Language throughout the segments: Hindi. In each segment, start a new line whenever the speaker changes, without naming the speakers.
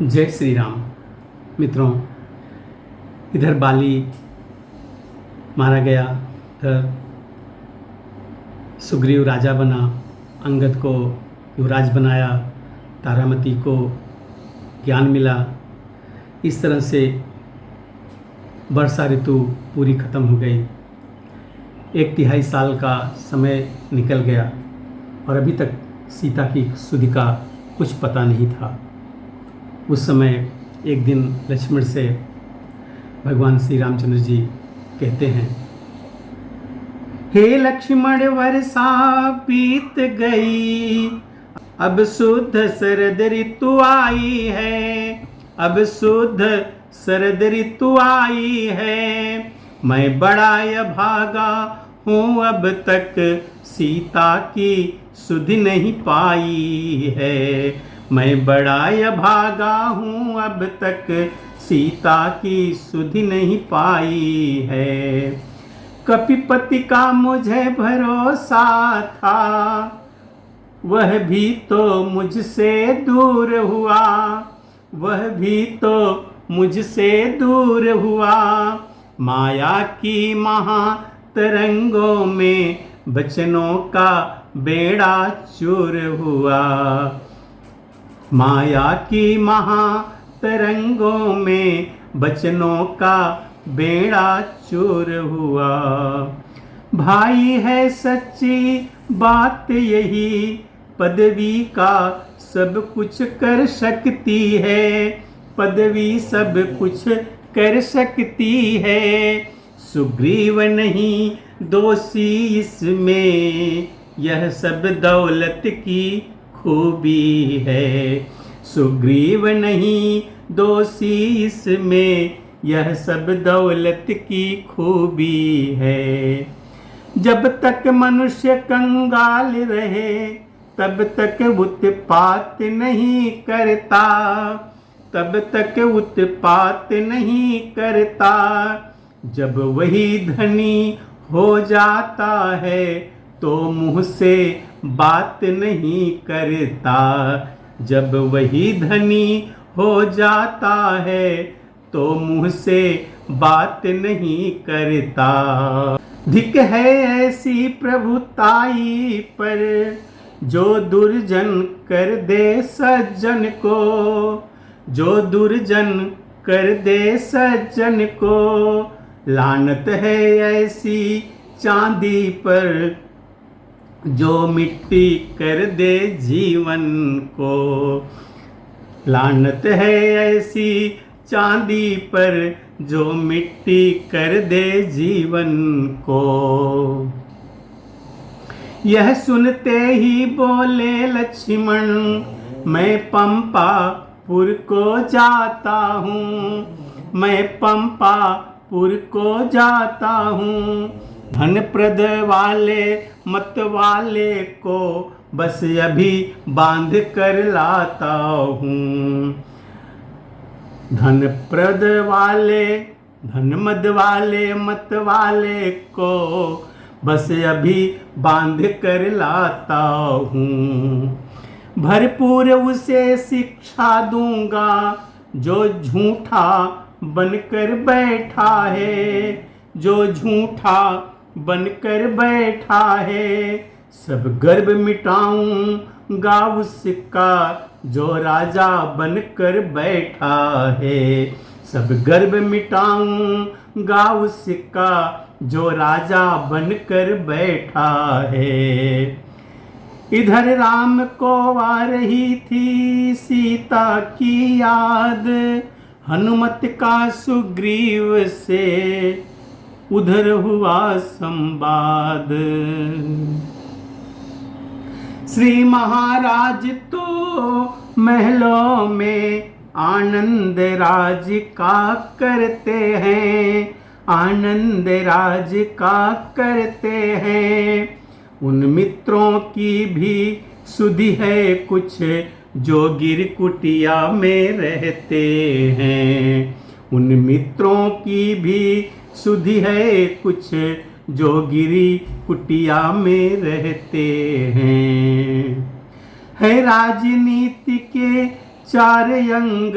जय श्री राम। मित्रों, इधर बाली मारा गया, इधर सुग्रीव राजा बना, अंगद को युवराज बनाया, तारामती को ज्ञान मिला। इस तरह से वर्षा ऋतु पूरी ख़त्म हो गई। 1/3 साल का समय निकल गया और अभी तक सीता की सुधि का कुछ पता नहीं था। उस समय एक दिन लक्ष्मण से भगवान श्री रामचंद्र जी कहते हैं, हे लक्ष्मण, वर्षा बीत गई, अब शुद्ध शरद ऋतु आई है, अब शुद्ध शरद ऋतु आई है। मैं बड़ा अभागा हूँ, अब तक सीता की सुधि नहीं पाई है। मैं बड़ा अभागा हूँ, अब तक सीता की सुधि नहीं पाई है। कपिपति का मुझे भरोसा था, वह भी तो मुझसे दूर हुआ, वह भी तो मुझसे दूर हुआ। माया की महातरंगों में वचनों का बेड़ा चूर हुआ। माया की महातरंगों में वचनों का बेड़ा चूर हुआ। भाई है सच्ची बात यही, पदवी का सब कुछ कर सकती है, पदवी सब कुछ कर सकती है। सुग्रीव नहीं दोषी इसमें, यह सब दौलत की खूबी है। सुग्रीव नहीं दोषी इसमें, यह सब दौलत की खूबी है। जब तक मनुष्य कंगाल रहे, तब तक उत्पात नहीं करता, तब तक उत्पात नहीं करता। जब वही धनी हो जाता है, तो मुँह से बात नहीं करता। जब वही धनी हो जाता है, तो मुँह से बात नहीं करता। धिक है ऐसी प्रभुताई पर, जो दुर्जन कर दे सज्जन को, जो दुर्जन कर दे सज्जन को। लानत है ऐसी चांदी पर, जो मिट्टी कर दे जीवन को। लानत है ऐसी चांदी पर, जो मिट्टी कर दे जीवन को। यह सुनते ही बोले लक्ष्मण, मैं पंपापुर को जाता हूँ, मैं पंपापुर को जाता हूँ। धन प्रद वाले मत वाले को बस अभी बांध कर लाता हूँ। धन प्रद वाले, धन मद वाले मत वाले को बस अभी बांध कर लाता हूँ। भरपूर उसे शिक्षा दूंगा, जो झूठा बनकर बैठा है, जो झूठा बनकर बैठा है। सब गर्व मिटाऊंगा उसका, जो राजा बनकर बैठा है। सब गर्व मिटाऊंगा उसका, जो राजा बनकर बैठा है। इधर राम को आ रही थी सीता की याद, हनुमत का सुग्रीव से उधर हुआ संवाद। श्री महाराज तो महलों में आनंद राज का करते हैं, आनंद राज का करते हैं। उन मित्रों की भी सुधि है कुछ, जो गिर कुटिया में रहते हैं। उन मित्रों की भी सुधि है कुछ, जो गिरी कुटिया में रहते हैं। है राजनीति के चार अंग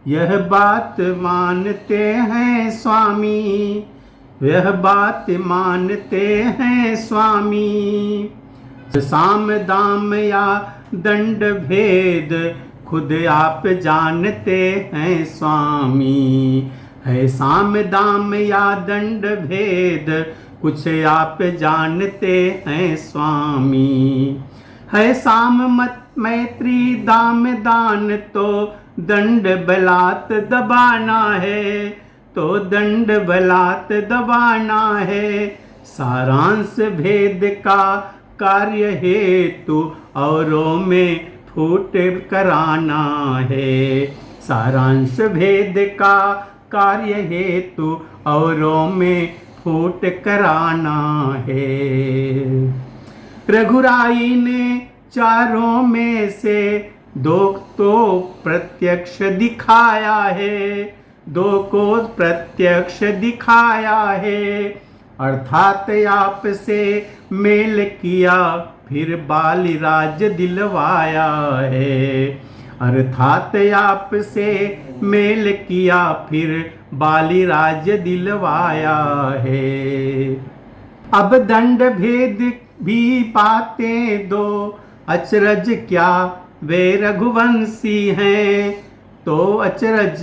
यह बात मानते हैं स्वामी, यह बात मानते हैं स्वामी। साम दाम या दंड भेद खुद आप जानते हैं स्वामी, है साम दाम या दंड भेद कुछ आप जानते हैं स्वामी। है साम मत मैत्री दाम दान तो दंड बलात् दबाना है, तो दंड बलात् दबाना है। सारांश भेद का कार्य हेतु औरों में फूट कराना है, सारांश भेद का कार्य हेतु औरों में फूट कराना है। रघुराई ने चारों में से दो तो प्रत्यक्ष दिखाया है, दो को प्रत्यक्ष दिखाया है। अर्थात आप से मेल किया फिर बाली राज दिलवाया है, अर्थात आप से मेल किया फिर बाली राज दिलवाया है। अब दंड भेद भी पाते दो अचरज क्या वे रघुवंशी हैं, तो अचरज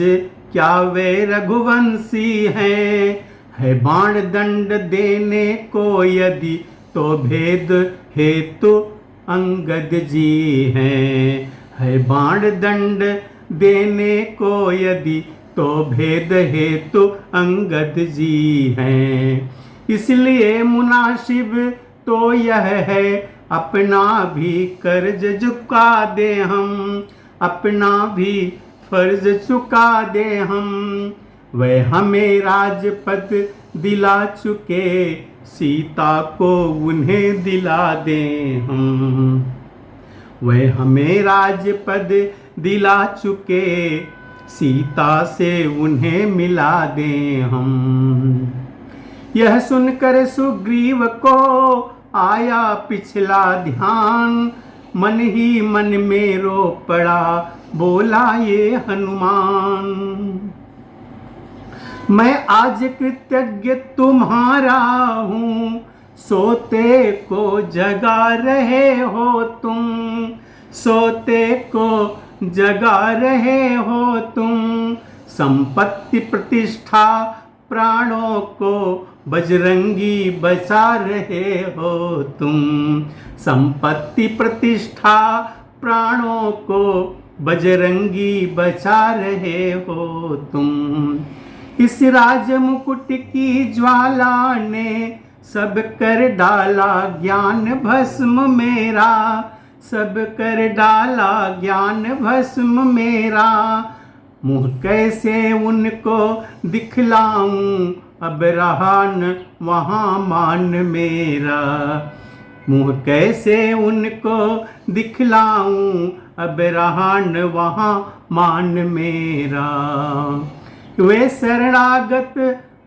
क्या वे रघुवंशी हैं। है बाण दंड देने को यदि तो भेद हेतु अंगद जी हैं, है बाण दंड देने को यदि तो भेद हेतु अंगद जी हैं। इसलिए मुनासिब तो यह है अपना भी कर्ज चुका दे हम, अपना भी फर्ज चुका दे हम। वह हमें राजपद दिला चुके सीता को उन्हें दिला दें हम, वह हमें राजपद दिला चुके सीता से उन्हें मिला दें हम। यह सुनकर सुग्रीव को आया पिछला ध्यान, मन ही मन में रो पड़ा बोला ये हनुमान। मैं आज कृतज्ञ तुम्हारा हूँ, सोते को जगा रहे हो तुम, सोते को जगा रहे हो तुम। संपत्ति प्रतिष्ठा प्राणों को बजरंगी बचा रहे हो तुम, संपत्ति प्रतिष्ठा प्राणों को बजरंगी बचा रहे हो तुम। इस राज मुकुट की ज्वाला ने सब कर डाला ज्ञान भस्म मेरा, सब कर डाला ज्ञान भस्म मेरा। मुँह कैसे उनको दिखलाऊं अब रहा न वहाँ मान मेरा, मुँह कैसे उनको दिखलाऊं अब रहा न वहाँ मान मेरा। वे शरणागत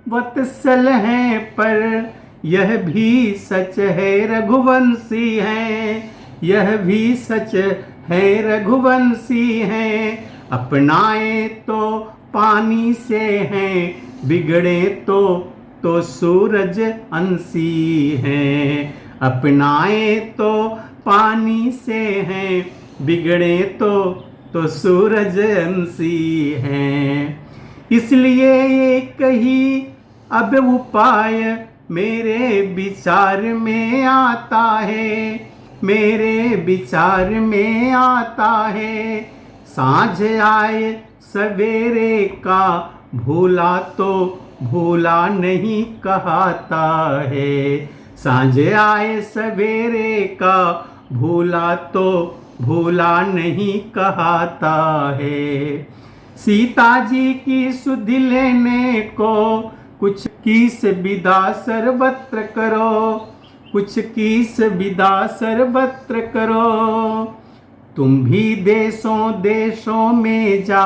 वत्सल हैं पर यह भी सच है रघुवंशी हैं, यह भी सच है रघुवंशी हैं। अपनाए तो पानी से हैं, बिगड़े तो सूरज अंशी हैं। अपनाए तो पानी से हैं, बिगड़े तो सूरज अंशी हैं। इसलिए एक ही अब उपाय मेरे विचार में आता है, मेरे विचार में आता है। सांझ आए सवेरे का भूला तो भूला नहीं कहता है, सांझ आए सवेरे का भूला तो भूला नहीं कहता है। सीता जी की सुध लेने को कुछ किस विदा सर्वत्र करो, कुछ किस विदा सर्वत्र करो। तुम भी देशों देशों में जा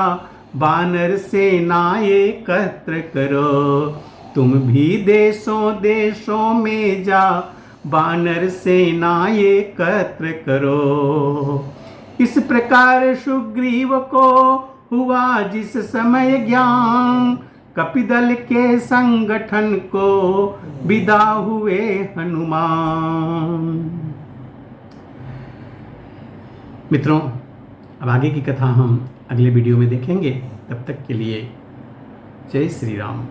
बानर सेना एकत्र करो, तुम भी देशों देशों में जा बानर सेना एकत्र करो। इस प्रकार सुग्रीव को हुआ जिस समय ज्ञान, कपिदल के संगठन को विदा हुए हनुमान। मित्रों, अब आगे की कथा हम अगले वीडियो में देखेंगे। तब तक के लिए जय श्री राम।